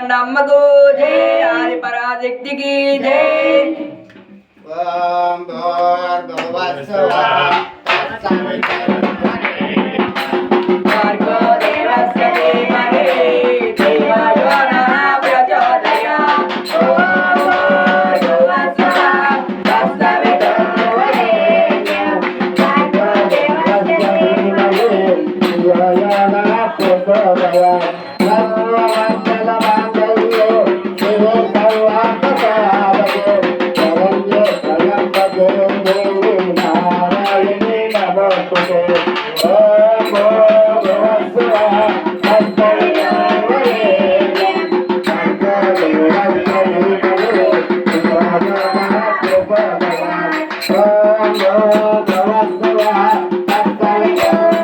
కోదండమ్మకు జై ఆది పరాశక్తికి జై ఓం భూర్భువస్సువః భార్గో దేవస్య ధీమహి ధియో యో నః ప్రచోదయాత్ ఓం భూర్భువస్సువః తత్సవితుర్వరేణ్యం భార్గో దేవస్య ధీమహి ధియో యో నః ప్రచోదయాత్ సర్వమంగళమాంగళ్యే శివే సర్వార్థసాధకే శరణ్యే త్రయంబకే దేవి నారాయణి నమోస్తుతే ఓం భూర్భువస్సువః తత్సవితుర్వరేణ్యం భర్గో దేవస్య ధీమహి ధియో యో నః ప్రచోదయాత్ ఓం భూర్భువస్సువః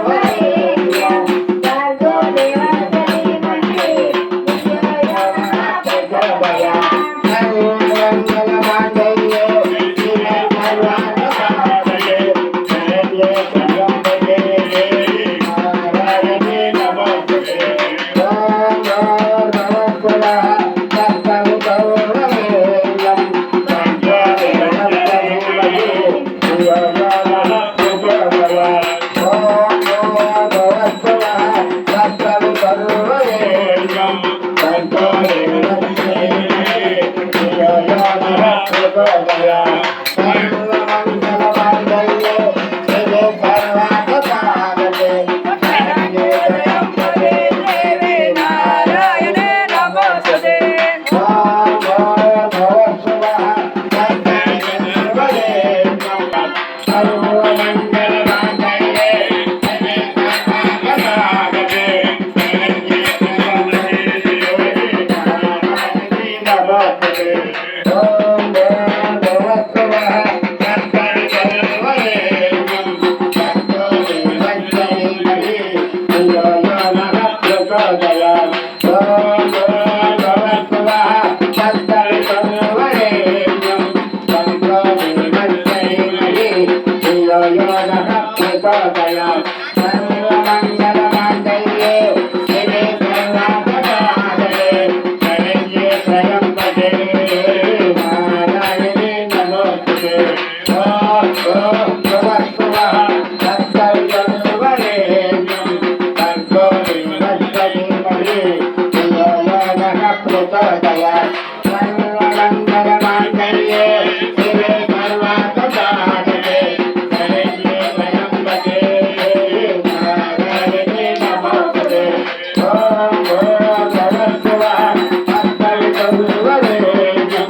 తత్సవితుర్వరేణ్యం భర్గో దేవస్య ధీమహి ధియో యో నః ప్రచోదయాత్ సర్వమంగళమాంగళ్యే శివే సర్వార్థసాధకే శరణ్యే త్రయంబకే దేవి నారాయణి నమోస్తుతే ఓం భూర్భువస్సువః తత్సవితుర్వరేణ్యం భర్గో దేవస్య ధీమహి ధియో యో నః ప్రచోదయాత్ ఓం భూర్భువస్సువః తత్సవితుర్వరేణ్యం భర్గో దేవస్య ధీమహి ధియో యో నః ప్రచోదయాత్ సర్వమంగళమాంగళ్యే శివే సర్వార్థసాధకే శరణ్యే త్రయంబకే దేవి నారాయణే నమోస్తుతే ఓం భూర్భువస్సువః తత్సవితుర్వరేణ్యం సర్వమంగళమాంగళ్యే శివే సర్వార్థసాధకే శరణ్యే త్రయంబకే దేవి నారాయణి నమోస్తుతే ఓం భూర్భువస్సువః తత్సవితుర్వరేణ్యం భర్గో దేవస్య ధీమహి ధియో యో నః ప్రచోదయాత్ ఓం భూర్భువస్సువః తత్సవితుర్వరేణ్యం భర్గో దేవస్య ధీమహి ధియో యో నః ప్రచోదయాత్ సర్వమంగళమాంగళ్యే శివే సర్వార్థసాధకే శరణ్యే త్రయంబకే దేవి నారాయణి నమోస్తుతే ఓం భూర్భువస్సువః తత్సవితుర్వరేణ్యం భర్గో దేవస్య ధీమహి ధియో యో నః ప్రచోదయాత్ సర్వమంగళమాంగళ్యే శివే సర్వార్థసాధకే శరణ్యే త్రయంబకే దేవి నారాయణి నమోస్తుతే ఓం భూర్భువస్సువః తత్సవితుర్వరేణ్యం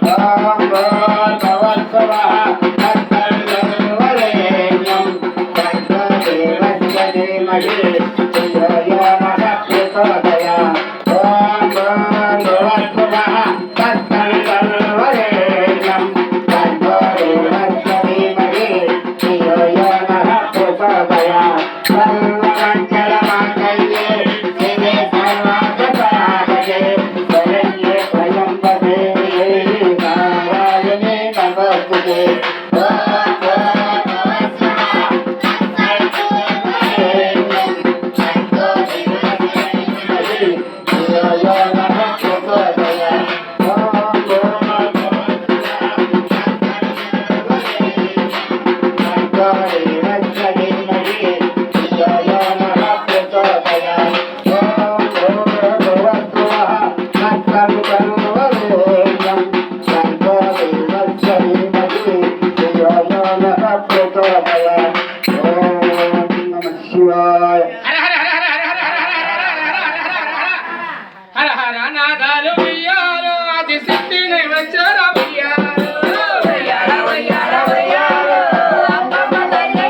ఓం భూర్భువస్సువః తత్సవితుర్వరేణ్యం భర్గో దేవస్య ధీమహి ధియో యో నః ప్రచోదయాత్ ఓం భూర్భువస్సువః తత్సవితుర్వరేణ్యం భర్గో దేవస్య ధీమహి ధియో యో నః ప్రచోదయాత్ సర్వమంగళమాంగళ్యే శివే సర్వార్థసాధకే శరణ్యే త్రయంబకే దేవి నారాయణి నమోస్తుతే ఓం భూర్భువస్సువః తత్సవితుర్వరేణ్యం భర్గో దేవస్య ధీమహి ధియో యో నః ప్రచోదయాత్ ఓం శివాయ హర హర నాదాలు ఉయ్యాలు ఆది శక్తి నైవచ్చర ఉయ్యాలు వయ్యాల వయ్యాల వయ్యాల అమ్మమ్మ తల్లి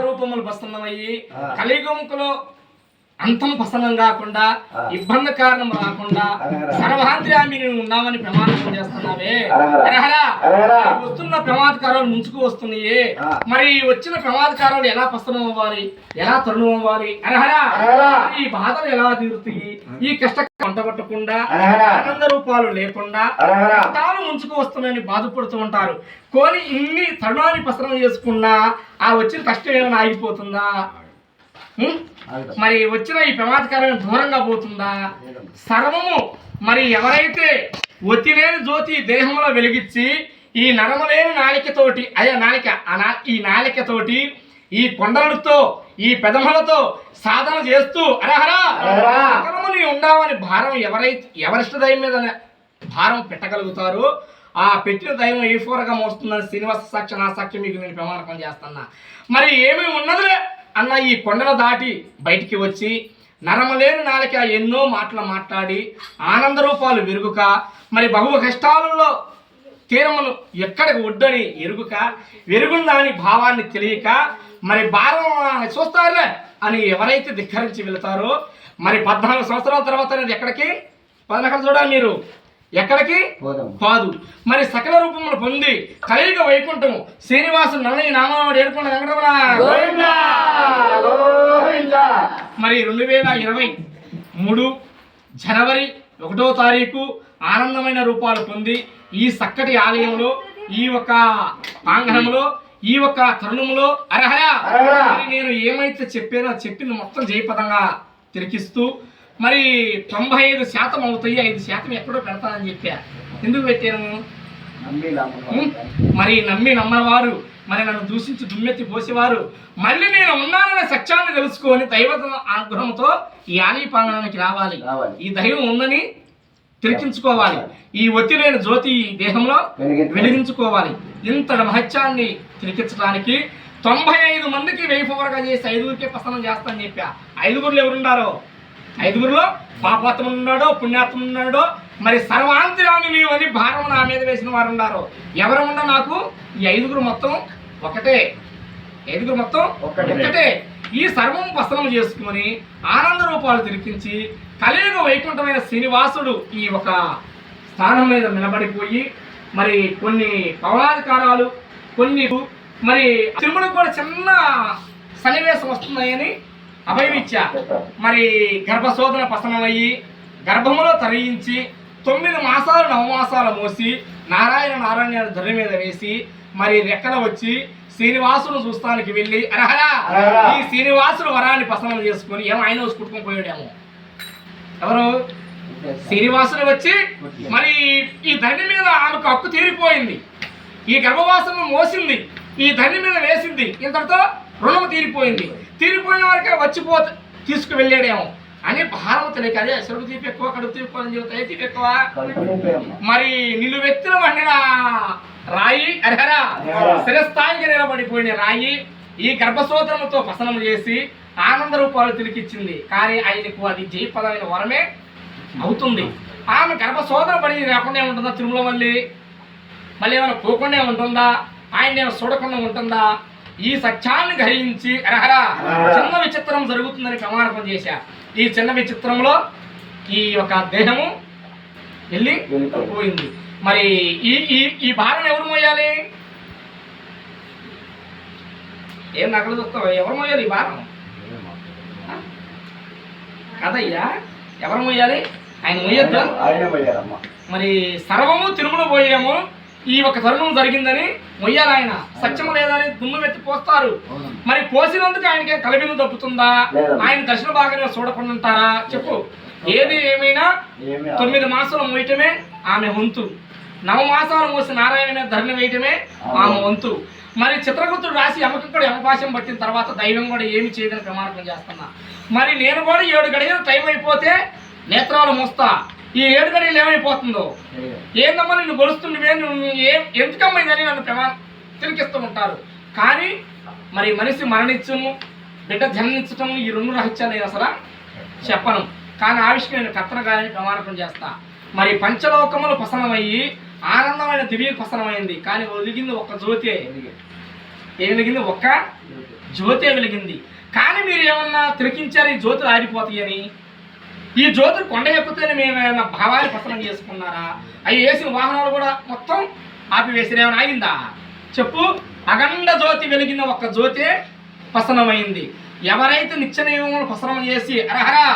రూపములు బస్తున్నవయ్యి కలియుగముకులో అంతం పసనం కాకుండా ఇబ్బంది కారణం రాకుండా సర్వాంధ్రామి నువ్వు ఉన్నామని ప్రమాణం చేస్తున్నావే. వస్తున్న ప్రమాదకారాలు ముంచుకు వస్తున్నాయి. మరి వచ్చిన ప్రమాదకారాలు ఎలా పసనం అవ్వాలి, ఎలా తరుణం అవ్వాలి? ఈ బాధలు ఎలా తీరుతాయి? ఈ కష్ట వంటబట్టకుండా ఆనంద రూపాలు లేకుండా తాను ముంచుకు వస్తున్నాయని బాధపడుతూ ఉంటారు. కొని ఇన్ని తరుణాన్ని పసనం చేసుకున్నా ఆ వచ్చిన కష్టం ఏమైనా ఆగిపోతుందా? మరి వచ్చిన ఈ ప్రమాదకరమైన దూరంగా పోతుందా? సర్వము మరి ఎవరైతే ఒత్తిలేని జ్యోతి దేహంలో వెలిగించి ఈ నరమలేని నాలికతోటి ఈ నాలికతోటి ఈ కొండలతో ఈ పెదములతో సాధన చేస్తూ అరహరముని ఉండామని భారం ఎవరిష్ట దైవం మీద భారం పెట్టగలుగుతారు. ఆ పెట్టిన దైవం ఏ ఫోరగా మోస్తుందని శ్రీనివాస సాక్షి నా సాక్షి మీకు నేను ప్రమాణకం చేస్తున్నా. మరి ఏమీ ఉన్నదిలే అన్న ఈ కొండలు దాటి బయటికి వచ్చి నరమలేని నాలిక ఎన్నో మాటలు మాట్లాడి ఆనంద రూపాలు విరుగుక మరి బహు కష్టాలలో తీరమును ఎక్కడికి ఒడ్డని ఎరుగుక వెరుగుందని భావాన్ని తెలియక మరి భారం చూస్తారులే అని ఎవరైతే ధిక్కరించి వెళతారో మరి 14 సంవత్సరాల తర్వాత అనేది ఎక్కడికి 14 చూడాలి మీరు ఎక్కడికి కాదు మరి సకల రూపములు పొంది కలియుగ వైకుంఠము శ్రీనివాసుడు నన్నయ్య నామవాడు ఏడుకొండ వెంకటరమణ మరి 2023 జనవరి 1వ తారీఖు ఆనందమైన రూపాలు పొంది ఈ చక్కటి ఆలయంలో ఈ ఒక ప్రాంగణంలో ఈ ఒక తరుణంలో నేను ఏమైతే చెప్పానో చెప్పింది మొత్తం జయపదంగా తిరిగిస్తూ మరి 95% అవుతాయి, 5% ఎక్కడో పెడతానని చెప్పా. ఎందుకు పెట్టాను? మరి నమ్మి నమ్మవారు మరి నన్ను దూషించి దుమ్మెత్తి పోసేవారు మళ్ళీ నేను ఉన్నాననే సత్యాన్ని తెలుసుకొని దైవ ఆగ్రహంతో ఈ ఆలయ ప్రాంగణానికి రావాలి. ఈ దైవం ఉందని తిరిగించుకోవాలి. ఈ ఒత్తిలేని జ్యోతి దేహంలో వెలిగించుకోవాలి. ఇంతటి మహత్యాన్ని తిరిగించడానికి 95 మందికి 1000 పవర్గా చేసి 5గురికే ప్రసన్నం చేస్తానని చెప్పా. 5గురులు ఎవరున్నారో 5గురులో పాపాత్మ ఉన్నాడో పుణ్యాత్మ ఉన్నాడో మరి సర్వాంతరామి అని భారం నా మీద వేసిన వారు ఉన్నారు. ఎవరు ఉన్నా నాకు ఈ 5గురు మొత్తం ఒకటే. 5గురు మొత్తం ఒకటే. ఈ సర్వం ప్రసన్నం చేసుకుని ఆనంద రూపాలు తిరిగించి కలియుగ వైకుంఠమైన శ్రీనివాసుడు ఈ ఒక స్థానం మీద నిలబడిపోయి మరి కొన్ని పవాధికారాలు కొన్ని మరి తిరుమలకు కూడా చిన్న సన్నివేశం వస్తున్నాయని అభయమిచ్చా. మరి గర్భశోధన పసనమయ్యి గర్భములో తరలించి 9 మాసాలు 9 మాసాలు మోసి నారాయణ ధర మీద వేసి మరి రెక్కల వచ్చి శ్రీనివాసుడు చూస్తానికి వెళ్ళి ఈ శ్రీనివాసుడు వరాన్ని పసనం చేసుకుని ఏమో ఆయన కుట్టుకొని పోయాడేమో. ఎవరు? శ్రీనివాసుడు వచ్చి మరి ఈ ధని మీద ఆమెకు హక్కు తీరిపోయింది. ఈ గర్భవాసము మోసింది, ఈ ధని మీద వేసింది, ఇంతటితో రుణము తీరిపోయింది. తీరిపోయిన వారికే వచ్చిపోతే తీసుకువెళ్ళాడేమో అని భారం తెలియక అదే సరుకు తీపి ఎక్కువ కడుపు తీపి అని చెబుతాయి తీపి ఎక్కువ. మరి నిన్ను వ్యక్తుల వండిన రాయి స్థిరస్థాయికి నిలబడిపోయిన రాయి ఈ గర్భశోధనతో పసనం చేసి ఆనంద రూపాలు తిరిగిచ్చింది. కానీ ఆయనకు అది జయపదమైన వరమే అవుతుంది. ఆమె గర్భశోధన పని లేకుండా ఉంటుందా తిరుమల మళ్ళీ ఏమైనా పోకుండా ఉంటుందా, ఆయన ఏమైనా చూడకుండా ఉంటుందా? ఈ సత్యాన్ని గ్రహించి అరహరా చిన్న విచిత్రం జరుగుతుందని ప్రమాణం చేశా. ఈ చిన్న విచిత్రంలో ఈ యొక్క దేహము వెళ్ళి పోయింది. మరి ఈ ఈ ఈ భారం ఎవరు మోయాలి? ఏం నగలు చూస్తావు? ఎవరు మోయాలి ఈ భారం? కదయ్యా, ఎవరు మోయాలి? ఆయన మోయొద్దు. మరి సర్వము తిరుమల పోయాము, ఈ ఒక తరుణం జరిగిందని మొయ్యాలి. ఆయన సత్యము లేదని దుమ్ము వెత్తి పోస్తారు. మరి పోసినందుకు ఆయనకి కలబిలు దప్పుతుందా? ఆయన దర్శన భాగంగా చూడకుండా ఉంటారా? చెప్పు. ఏది ఏమైనా 9 మాసాలు మోయటమే ఆమె వంతు, 9 మాసాలు మోసి నారాయణ ధరణ వేయటమే ఆమె వంతు. మరి చిత్రగుప్తుడు రాసి యమకు కూడా యమపాశం పట్టిన తర్వాత దైవం కూడా ఏమి చేయదని ప్రమాణం చేస్తున్నా. మరి నేను కూడా 7 గడియలు టైం అయిపోతే నేత్రాలు మోస్తా. ఈ 7 గడియలు ఏమైపోతుందో, ఏందమ్మా నిన్ను గొలుస్తుండే, నువ్వు ఎందుకమ్మా ఇదని నన్ను తిరిగిస్తూ ఉంటారు. కానీ మరి మనిషి మరణించము, బిడ్డ జన్మించటము, ఈ 2 రహస్యాలు నేను అసలు చెప్పను. కానీ ఆవిష్కరణ నేను కర్తన గారిని ప్రమాణం చేస్తా. మరి పంచలోకములు పసనమయ్యి ఆనందమైన దివ్య పసనమైంది. కానీ వెలిగింది ఒక్క జ్యోతే. ఏం వెలిగింది? ఒక్క జ్యోతే వెలిగింది. కానీ మీరు ఏమన్నా తిరిగించారు ఈ జ్యోతులు ఆరిపోతాయి అని. ఈ జ్యోతులు కొండ ఎక్కుతేనే మేము ఏమైనా భావాన్ని పసనం చేసుకున్నారా? అవి వేసిన వాహనాలు కూడా మొత్తం ఆపివేసిన ఏమైనా ఆగిందా? చెప్పు. అఖండ జ్యోతి వెలిగిన ఒక్క జ్యోతే పసనమైంది. ఎవరైతే నిత్య నియమములు పసనం చేసి అరహరా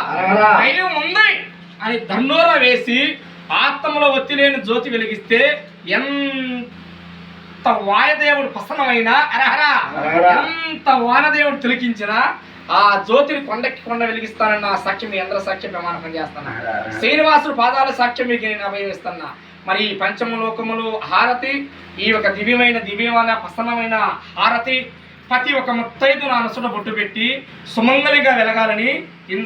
దైవం ఉంది అని దండోరా వేసి ఆత్మలో ఒత్తి లేని జ్యోతి వెలిగిస్తే ఎంత వాయుదేవుడు పసనమైనా అరహరా ఎంత వానదేవుడు తిలకించినా ఆ జ్యోతిని కొండకి కొండ వెలిగిస్తానన్న సాక్ష్యం మీ అందరూ సాక్ష్యం ప్రమాణం చేస్తున్నా. శ్రీనివాసుడు పాదాల సాక్ష్యం మీకు నేను అభయమిస్తున్నా. మరి పంచమలోకములు హారతి, ఈ ఒక దివ్యమైన ప్రసన్నమైన హారతి ప్రతి ఒక్క ముత్తైదు నా నసుడ బొట్టు పెట్టి సుమంగళిగా వెలగాలని